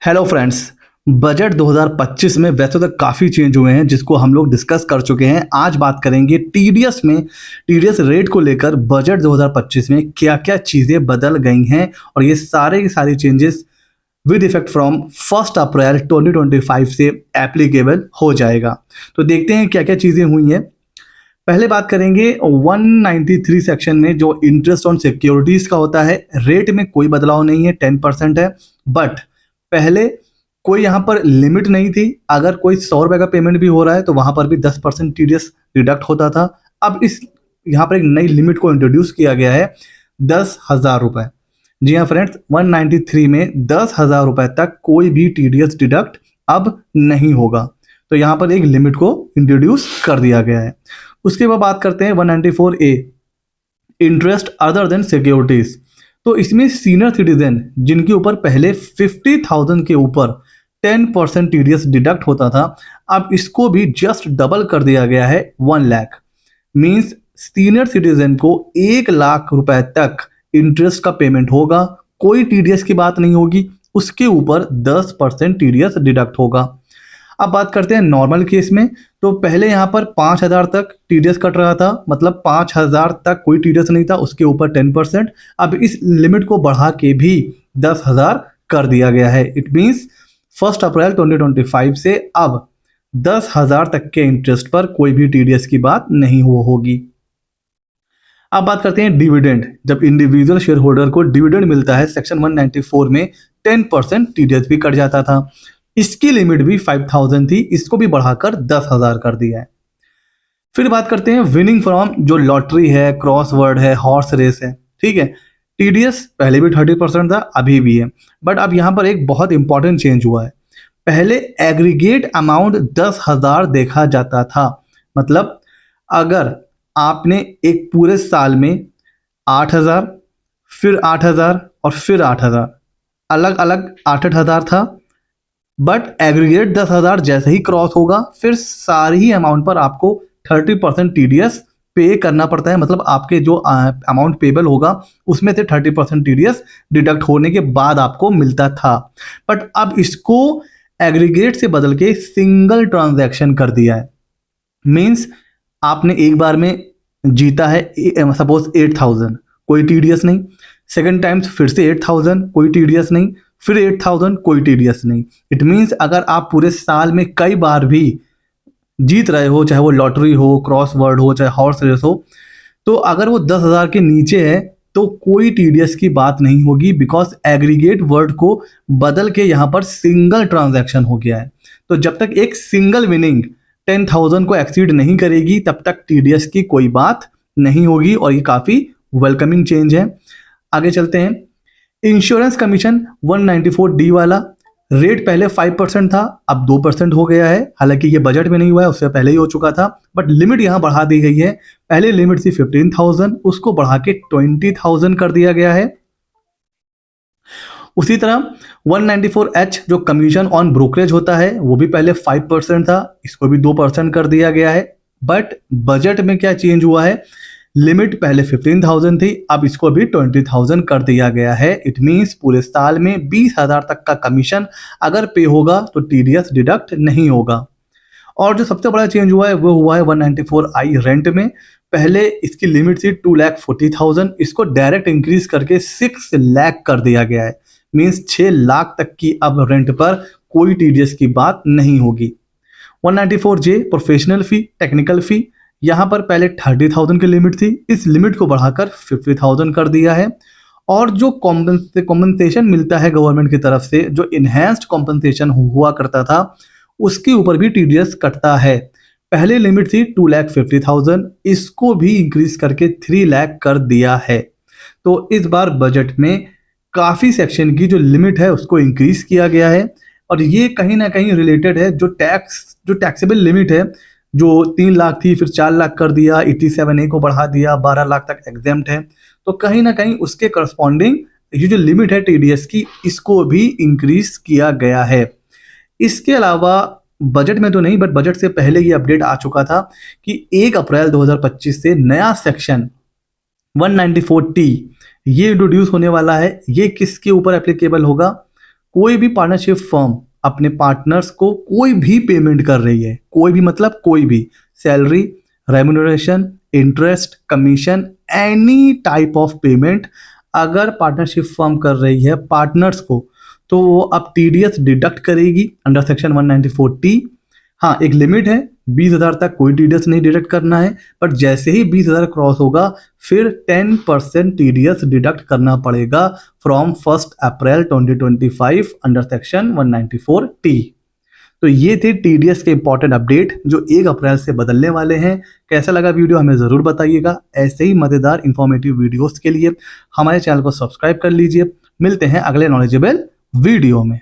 Hello friends. Budget 2025 में वैसे तो काफ़ी चेंज हुए हैं जिसको हम लोग डिस्कस कर चुके हैं। आज बात करेंगे टीडीएस में, टीडीएस रेट को लेकर बजट 2025 में क्या क्या चीज़ें बदल गई हैं और ये सारे की सारी चेंजेस विद इफेक्ट फ्रॉम 1 अप्रैल 2025 से एप्लीकेबल हो जाएगा। तो देखते हैं क्या क्या चीज़ें हुई हैं। पहले बात करेंगे 193 सेक्शन में जो इंटरेस्ट ऑन सिक्योरिटीज़ का होता है, रेट में कोई बदलाव नहीं है, 10% है। बट पहले कोई यहाँ पर लिमिट नहीं थी। अगर कोई 100 रुपये का पेमेंट भी हो रहा है तो वहाँ पर भी 10% टीडीएस डिडक्ट होता था। अब इस यहाँ पर एक नई लिमिट को इंट्रोड्यूस किया गया है, 10,000 रुपये। जी हाँ फ्रेंड्स, 193 में 10,000 रुपये तक कोई भी टीडीएस डिडक्ट अब नहीं होगा। तो यहाँ पर एक लिमिट को इंट्रोड्यूस कर दिया गया है। उसके बाद बात करते हैं 194A, interest other than securities. तो इसमें सीनियर सिटीजन जिनके ऊपर पहले 50,000 के ऊपर 10% टीडीएस डिडक्ट होता था, अब इसको भी जस्ट डबल कर दिया गया है 1 लाख। मीन्स सीनियर सिटीजन को 1 लाख रुपए तक इंटरेस्ट का पेमेंट होगा, कोई टीडीएस की बात नहीं होगी, उसके ऊपर 10% टीडीएस डिडक्ट होगा। अब बात करते हैं नॉर्मल केस में। तो पहले यहाँ पर 5,000 तक टीडीएस कट रहा था, मतलब 5,000 तक कोई टीडीएस नहीं था, उसके ऊपर 10%। अब इस लिमिट को बढ़ा के भी 10,000 कर दिया गया है। इट मीन्स 1 अप्रैल 2025 से अब 10,000 तक के इंटरेस्ट पर कोई भी टीडीएस की बात नहीं होगी। अब बात करते हैं डिविडेंड। जब इंडिविजुअल शेयर होल्डर को डिविडेंड मिलता है, सेक्शन 194 में 10% टीडीएस भी कट जाता था। इसकी लिमिट भी 5,000 थी, इसको भी बढ़ाकर 10,000 कर दिया है। फिर बात करते हैं विनिंग फ्रॉम, जो लॉटरी है, क्रॉसवर्ड है, हॉर्स रेस है, ठीक है। टीडीएस पहले भी 30% था, अभी भी है। बट अब यहाँ पर एक बहुत इंपॉर्टेंट चेंज हुआ है। पहले एग्रीगेट अमाउंट 10,000 देखा जाता था। मतलब अगर आपने एक पूरे साल में 8,000, फिर 8,000 और फिर 8,000, अलग अलग 8,000 था, बट एग्रीगेट 10,000 जैसे ही क्रॉस होगा फिर सारी ही अमाउंट पर आपको 30% टीडीएस पे करना पड़ता है। मतलब आपके जो अमाउंट पेबल होगा उसमें से 30% टीडीएस डिडक्ट होने के बाद आपको मिलता था। बट अब इसको एग्रीगेट से बदल के सिंगल ट्रांजैक्शन कर दिया है। मीन्स आपने एक बार में जीता है सपोज 8,000, कोई टीडीएस नहीं। सेकेंड टाइम्स फिर से 8,000, कोई टीडीएस नहीं। फिर 8,000, कोई टीडीएस नहीं। इट मीन्स अगर आप पूरे साल में कई बार भी जीत रहे हो, चाहे वो लॉटरी हो, क्रॉसवर्ड हो, चाहे हॉर्स रेस हो, तो अगर वो 10,000 के नीचे है तो कोई टीडीएस की बात नहीं होगी, बिकॉज एग्रीगेट वर्ड को बदल के यहाँ पर सिंगल ट्रांजैक्शन हो गया है। तो जब तक एक सिंगल विनिंग 10,000 को एक्सीड नहीं करेगी तब तक टीडीएस की कोई बात नहीं होगी, और ये काफ़ी वेलकमिंग चेंज है। आगे चलते हैं। इंश्योरेंस कमीशन 194D वाला रेट पहले 5% था, अब 2% हो गया है। हालांकि ये बजट में नहीं हुआ है, उससे पहले ही हो चुका था, बट लिमिट यहाँ बढ़ा दी गई है। पहले लिमिट थी 15,000, उसको बढ़ा के 20,000 कर दिया गया है। उसी तरह 194H जो कमीशन ऑन ब्रोकरेज होता है वो भी पहले 5% था, इसको भी 2% कर दिया गया है। बट बजट में क्या चेंज हुआ है, लिमिट पहले 15,000 थी, अब इसको भी 20,000 कर दिया गया है। इट मीन्स पूरे साल में 20,000 तक का कमीशन अगर पे होगा तो टीडीएस डिडक्ट नहीं होगा। और जो सबसे बड़ा चेंज हुआ है वो हुआ है 194I रेंट में। पहले इसकी लिमिट थी 2,40,000, इसको डायरेक्ट इंक्रीज करके 6 लाख कर दिया गया है। मीन्स 6 लाख तक की अब रेंट पर कोई टीडीएस की बात नहीं होगी। 194J प्रोफेशनल फी, टेक्निकल फी, यहाँ पर पहले 30,000 की लिमिट थी, इस लिमिट को बढ़ाकर 50,000 कर दिया है। और जो कॉम्पनसेशन मिलता है गवर्नमेंट की तरफ से, जो इन्हेंस्ड कॉम्पनसेशन हुआ करता था, उसके ऊपर भी टीडीएस कटता है। पहले लिमिट थी 2,50,000, इसको भी इंक्रीज करके 3 लाख कर दिया है। तो इस बार बजट में काफ़ी सेक्शन की जो लिमिट है उसको इंक्रीज किया गया है, और ये कहीं ना कहीं रिलेटेड है जो टैक्सेबल लिमिट है, जो 3 लाख थी फिर 4 लाख कर दिया, 87A को बढ़ा दिया, 12 लाख तक एग्जेम्प्ट है। तो कहीं ना कहीं उसके करस्पॉन्डिंग ये जो लिमिट है टीडीएस की, इसको भी इंक्रीज किया गया है। इसके अलावा बजट में तो नहीं, बट बजट से पहले ये अपडेट आ चुका था कि 1 अप्रैल 2025 से नया सेक्शन 194T ये इंट्रोड्यूस होने वाला है। ये किसके ऊपर एप्लीकेबल होगा, कोई भी पार्टनरशिप फर्म अपने पार्टनर्स को कोई भी पेमेंट कर रही है, कोई भी मतलब कोई भी, salary, remuneration, interest, commission, any type of payment अगर पार्टनरशिप फर्म कर रही है पार्टनर्स को, तो वो अब टीडीएस डिडक्ट करेगी अंडर सेक्शन 194T। हाँ, एक लिमिट है, 20,000 तक कोई टीडीएस नहीं डिडक्ट करना है, पर जैसे ही 20,000 क्रॉस होगा फिर 10% टीडीएस डिडक्ट करना पड़ेगा from 1 April 2025 under section 194T। तो ये थे टीडीएस के इंपॉर्टेंट अपडेट जो 1 अप्रैल से बदलने वाले हैं। कैसा लगा वीडियो हमें ज़रूर बताइएगा। ऐसे ही मज़ेदार इंफॉर्मेटिव वीडियोस के लिए हमारे चैनल को सब्सक्राइब कर लीजिए। मिलते हैं अगले नॉलेजेबल वीडियो में।